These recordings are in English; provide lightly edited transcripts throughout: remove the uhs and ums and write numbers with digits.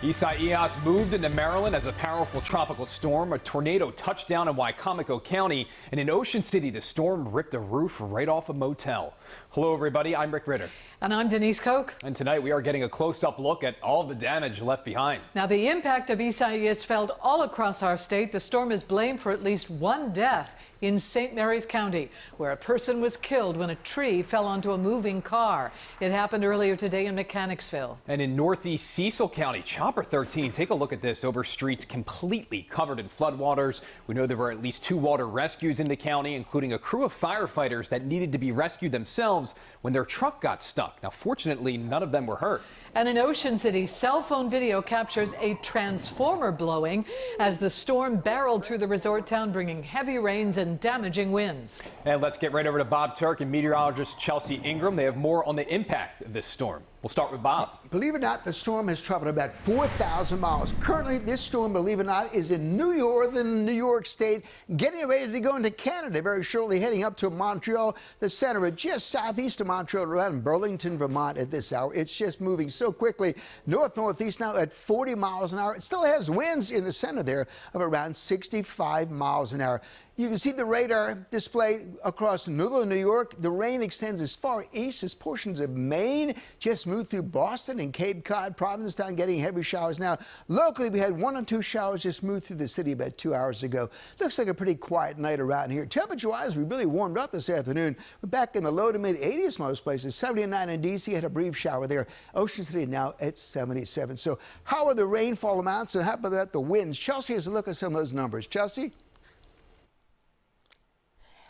Isaias moved into Maryland as a powerful tropical storm. A tornado touched down in Wycomico County, and in Ocean City, the storm ripped a roof right off a motel. Hello, everybody. I'm Rick Ritter. And I'm Denise Koch. And tonight we are getting a close-up look at all the damage left behind. Now, the impact of Isaias felt all across our state. The storm is blamed for at least one death in St. Mary's County, where a person was killed when a tree fell onto a moving car. It happened earlier today in Mechanicsville. And in northeast Cecil County, Chopper 13, take a look at this, over streets completely covered in floodwaters. We know there were at least 2 water rescues in the county, including a crew of firefighters that needed to be rescued themselves when their truck got stuck. Now, fortunately, none of them were hurt. And in Ocean City, cell phone video captures a transformer blowing as the storm barreled through the resort town, bringing heavy rains and damaging winds. And let's get right over to Bob Turk and meteorologist Chelsea Ingram. They have more on the impact of this storm. We'll start with Bob. Believe it or not, the storm has traveled about 4,000 miles. Currently, this storm, believe it or not, is in northern New York State, getting ready to go into Canada very shortly, heading up to Montreal, the center of just southeast of Montreal, around Burlington, Vermont at this hour. It's just moving so quickly. North-northeast now at 40 miles an hour. It still has winds in the center there of around 65 miles an hour. You can see the radar display across northern New York. The rain extends as far east as portions of Maine, just moved through Boston and Cape Cod, Provincetown, getting heavy showers now. Locally, we had 1 or 2 showers just moved through the city about 2 hours ago. Looks like a pretty quiet night around here. Temperature-wise, we really warmed up this afternoon. We're back in the low to mid-80s most places. 79 in D.C., had a brief shower there. Ocean City now at 77. So how are the rainfall amounts and how about the winds? Chelsea has a look at some of those numbers. Chelsea?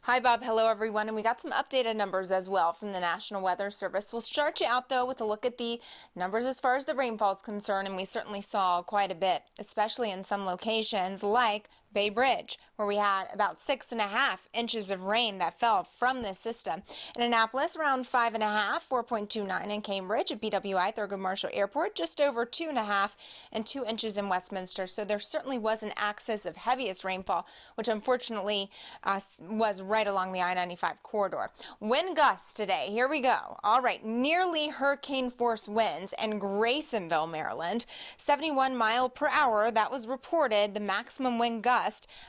Hi, Bob. Hello, everyone. And we got some updated numbers as well from the National Weather Service. We'll start you out, though, with a look at the numbers as far as the rainfall is concerned. And we certainly saw quite a bit, especially in some locations like Bay Bridge, where we had about 6.5 inches of rain that fell from this system. In Annapolis, around 5.5, 4.29 in Cambridge. At BWI, Thurgood Marshall Airport, just over 2.5 and 2 inches in Westminster. So there certainly was an axis of heaviest rainfall, which unfortunately was right along the I-95 corridor. Wind gusts today. Here we go. All right, nearly hurricane force winds in Graysonville, Maryland. 71 mile per hour. That was reported. The maximum wind gust.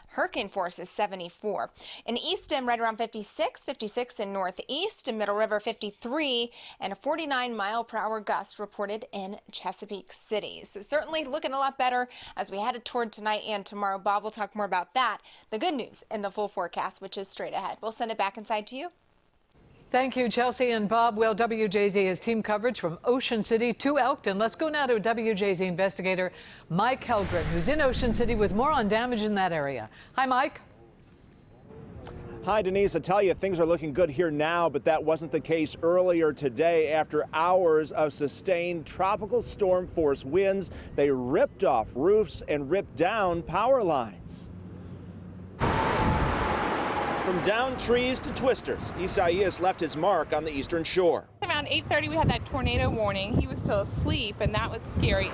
Hurricane force is 74. In Easton, right around 56 in northeast. In Middle River, 53, and a 49 mile per hour gust reported in Chesapeake City. So certainly looking a lot better as we head toward tonight and tomorrow. Bob will talk more about that. The good news in the full forecast, which is straight ahead. We'll send it back inside to you. Thank you, Chelsea and Bob. Well, WJZ has team coverage from Ocean City to Elkton. Let's go now to WJZ investigator Mike Helgren, who's in Ocean City with more on damage in that area. Hi, Mike. Hi, Denise. I tell you, things are looking good here now, but that wasn't the case earlier today. After hours of sustained tropical storm force winds, they ripped off roofs and ripped down power lines. From downed trees to twisters, Isaias left his mark on the eastern shore. Around 8:30, we had that tornado warning. He was still asleep, and that was scary.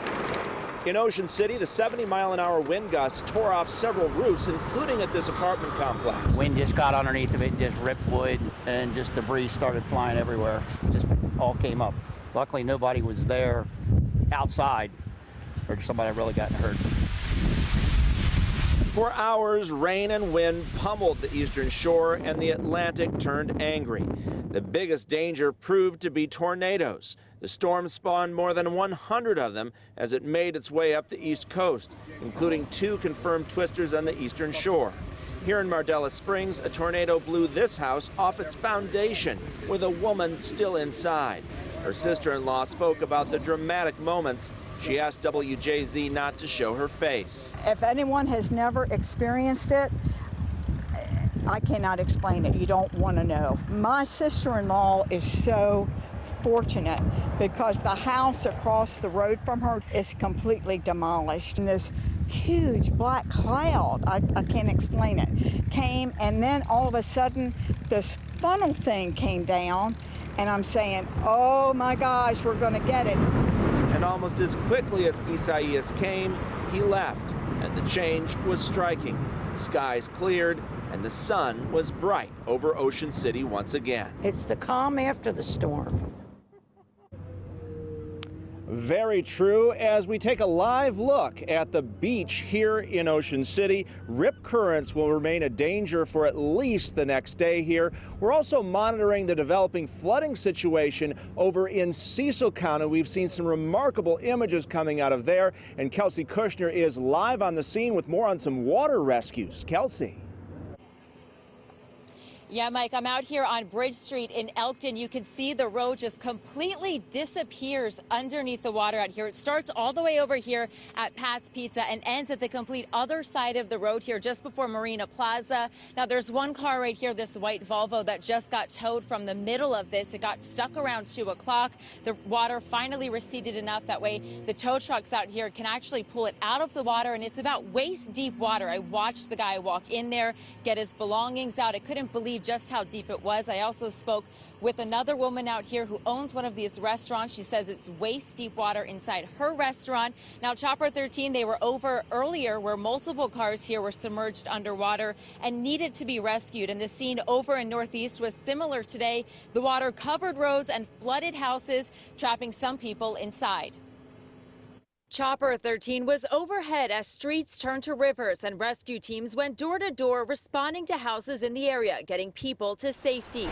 In Ocean City, the 70-mile-an-hour wind gusts tore off several roofs, including at this apartment complex. Wind just got underneath of it, just ripped wood, and just debris started flying everywhere. Just all came up. Luckily, nobody was there outside, or somebody really got hurt. For hours, rain and wind pummeled the eastern shore, and the Atlantic turned angry. The biggest danger proved to be tornadoes. The storm spawned more than 100 of them as it made its way up the east coast, including 2 confirmed twisters on the eastern shore. Here in Mardella Springs, a tornado blew this house off its foundation, with a woman still inside. Her sister-in-law spoke about the dramatic moments. She asked WJZ not to show her face. If anyone has never experienced it, I cannot explain it. You don't want to know. My sister-in-law is so fortunate because the house across the road from her is completely demolished. And this huge black cloud, I can't explain it, came, and then all of a sudden this funnel thing came down, and I'm saying, oh my gosh, we're going to get it. And almost as quickly as Isaias came, he left, and the change was striking. Skies cleared, and the sun was bright over Ocean City once again. It's the calm after the storm. Very true. As we take a live look at the beach here in Ocean City, rip currents will remain a danger for at least the next day here. We're also monitoring the developing flooding situation over in Cecil County. We've seen some remarkable images coming out of there, and Kelsey Kushner is live on the scene with more on some water rescues. Kelsey. Yeah, Mike, I'm out here on Bridge Street in Elkton. You can see the road just completely disappears underneath the water out here. It starts all the way over here at Pat's Pizza and ends at the complete other side of the road here just before Marina Plaza. Now, there's one car right here, this white Volvo, that just got towed from the middle of this. It got stuck around 2 o'clock. The water finally receded enough that way the tow trucks out here can actually pull it out of the water, and it's about waist deep water. I watched the guy walk in there, get his belongings out. I couldn't believe just how deep it was. I also spoke with another woman out here who owns one of these restaurants. She says it's waist deep water inside her restaurant. Now, Chopper 13, they were over earlier where multiple cars here were submerged underwater and needed to be rescued. And the scene over in Northeast was similar today. The water covered roads and flooded houses, trapping some people inside. Chopper 13 was overhead as streets turned to rivers and rescue teams went door to door responding to houses in the area, getting people to safety.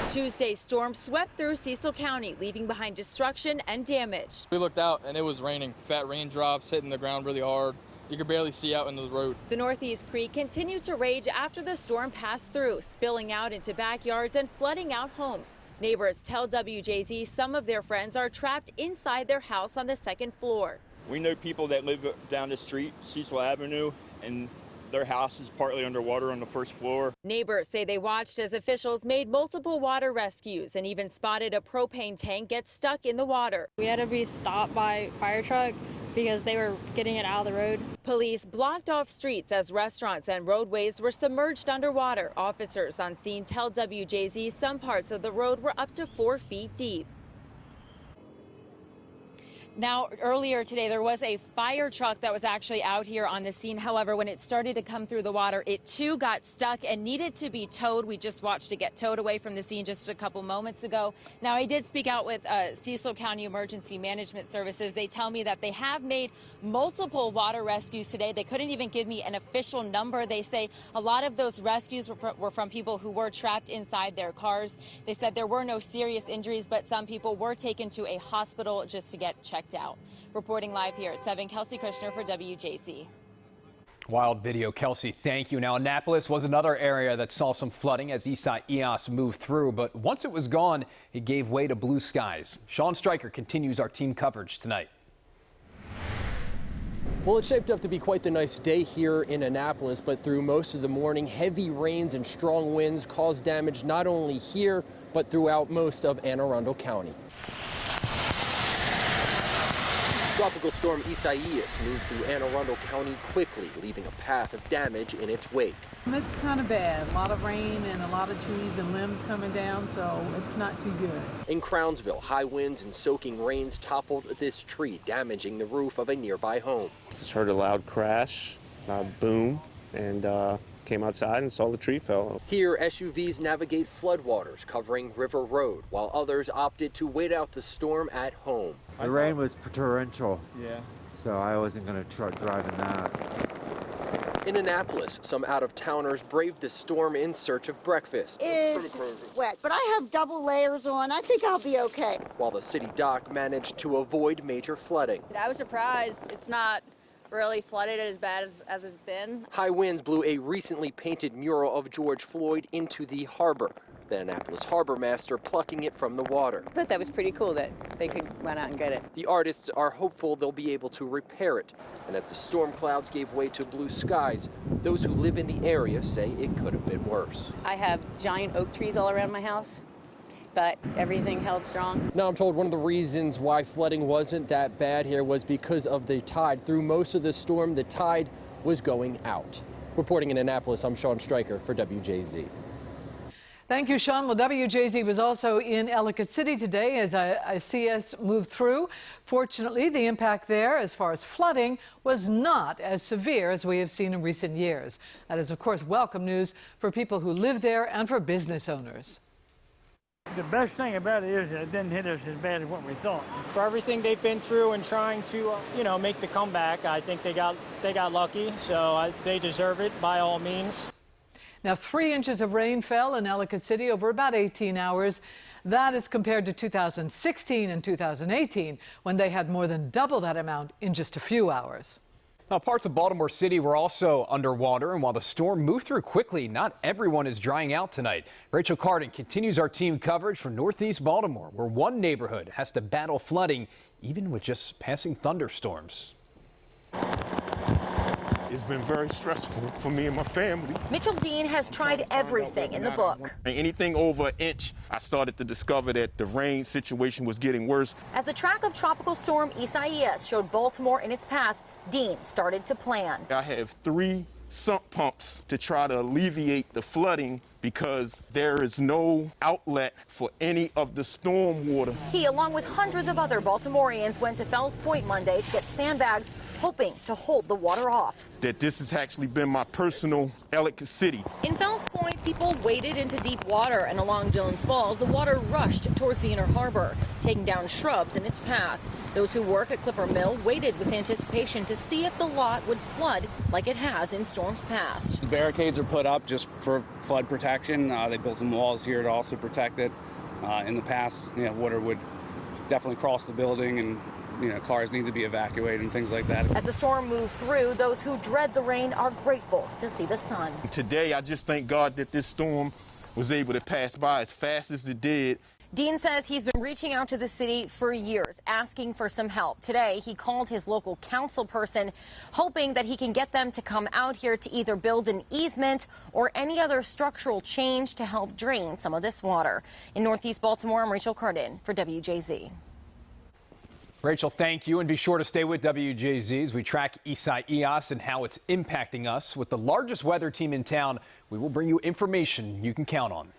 Tuesday's storm swept through Cecil County, leaving behind destruction and damage. We looked out and it was raining. Fat raindrops hitting the ground really hard. You could barely see out into the road. The Northeast Creek continued to rage after the storm passed through, spilling out into backyards and flooding out homes. Neighbors tell WJZ some of their friends are trapped inside their house on the 2nd floor. We know people that live down the street, Cecil Avenue, and their house is partly underwater on the 1st floor. Neighbors say they watched as officials made multiple water rescues and even spotted a propane tank get stuck in the water. We had to be stopped by fire truck because they were getting it out of the road. Police blocked off streets as restaurants and roadways were submerged underwater. Officers on scene tell WJZ some parts of the road were up to 4 feet deep. Now, earlier today, there was a fire truck that was actually out here on the scene. However, when it started to come through the water, it too got stuck and needed to be towed. We just watched it get towed away from the scene just a couple moments ago. Now, I did speak out with Cecil County Emergency Management Services. They tell me that they have made multiple water rescues today. They couldn't even give me an official number. They say a lot of those rescues were from people who were trapped inside their cars. They said there were no serious injuries, but some people were taken to a hospital just to get checked out. Reporting live here at 7, Kelsey Kushner for WJC. Wild video, Kelsey. Thank you. Now, Annapolis was another area that saw some flooding as Isaias moved through, but once it was gone, it gave way to blue skies. Sean Stryker continues our team coverage tonight. Well, it shaped up to be quite the nice day here in Annapolis, but through most of the morning, heavy rains and strong winds caused damage not only here, but throughout most of Anne Arundel County. Tropical storm Isaias moved through Anne Arundel County quickly, leaving a path of damage in its wake. It's kind of bad. A lot of rain and a lot of trees and limbs coming down, so it's not too good. In Crownsville, high winds and soaking rains toppled this tree, damaging the roof of a nearby home. Just heard a loud crash, loud boom, and came outside and saw the tree fell. Here, SUVs navigate floodwaters covering River Road, while others opted to wait out the storm at home. The rain was torrential, Yeah. so I wasn't going to try driving that. In Annapolis, some out-of-towners braved the storm in search of breakfast. It's wet, but I have double layers on. I think I'll be okay. While the city dock managed to avoid major flooding. I was surprised it's not really flooded as bad as it's been. High winds blew a recently painted mural of George Floyd into the harbor. The Annapolis harbor master plucking it from the water. I thought that was pretty cool that they could run out and get it. The artists are hopeful they'll be able to repair it. And as the storm clouds gave way to blue skies, those who live in the area say it could have been worse. I have giant oak trees all around my house, but everything held strong. Now I'm told one of the reasons why flooding wasn't that bad here was because of the tide. Through most of the storm, the tide was going out. Reporting in Annapolis, I'm Sean Stryker for WJZ. Thank you, Sean. Well, WJZ was also in Ellicott City today as Isaias moved through. Fortunately, the impact there, as far as flooding, was not as severe as we have seen in recent years. That is, of course, welcome news for people who live there and for business owners. The best thing about it is that it didn't hit us as bad as what we thought. For everything they've been through and trying to, make the comeback, I think they got lucky, so they deserve it by all means. Now, 3 inches of rain fell in Ellicott City over about 18 hours. That is compared to 2016 and 2018, when they had more than double that amount in just a few hours. Now, parts of Baltimore City were also underwater, and while the storm moved through quickly, not everyone is drying out tonight. Rachel Carden continues our team coverage from Northeast Baltimore, where one neighborhood has to battle flooding, even with just passing thunderstorms. It's been very stressful for me and my family. Mitchell Dean has tried everything in the book. Anything over an inch, I started to discover that the rain situation was getting worse. As the track of Tropical Storm Isaias showed Baltimore in its path, Dean started to plan. I have 3 sump pumps to try to alleviate the flooding because there is no outlet for any of the storm water. He, along with hundreds of other Baltimoreans, went to Fells Point Monday to get sandbags, hoping to hold the water off. That this has actually been my personal Ellicott City. In Fells Point, people waded into deep water, and along Jones Falls, the water rushed towards the inner harbor, taking down shrubs in its path. Those who work at Clipper Mill waited with anticipation to see if the lot would flood like it has in storms past. The barricades are put up just for flood protection. They built some walls here to also protect it. In the past, water would definitely cross the building, and cars need to be evacuated and things like that. As the storm moved through, those who dread the rain are grateful to see the sun. Today, I just thank God that this storm was able to pass by as fast as it did. Dean says he's been reaching out to the city for years, asking for some help. Today, he called his local council person, hoping that he can get them to come out here to either build an easement or any other structural change to help drain some of this water. In Northeast Baltimore, I'm Rachel Carden for WJZ. Rachel, thank you, and be sure to stay with WJZ as we track Isaias and how it's impacting us. With the largest weather team in town, we will bring you information you can count on.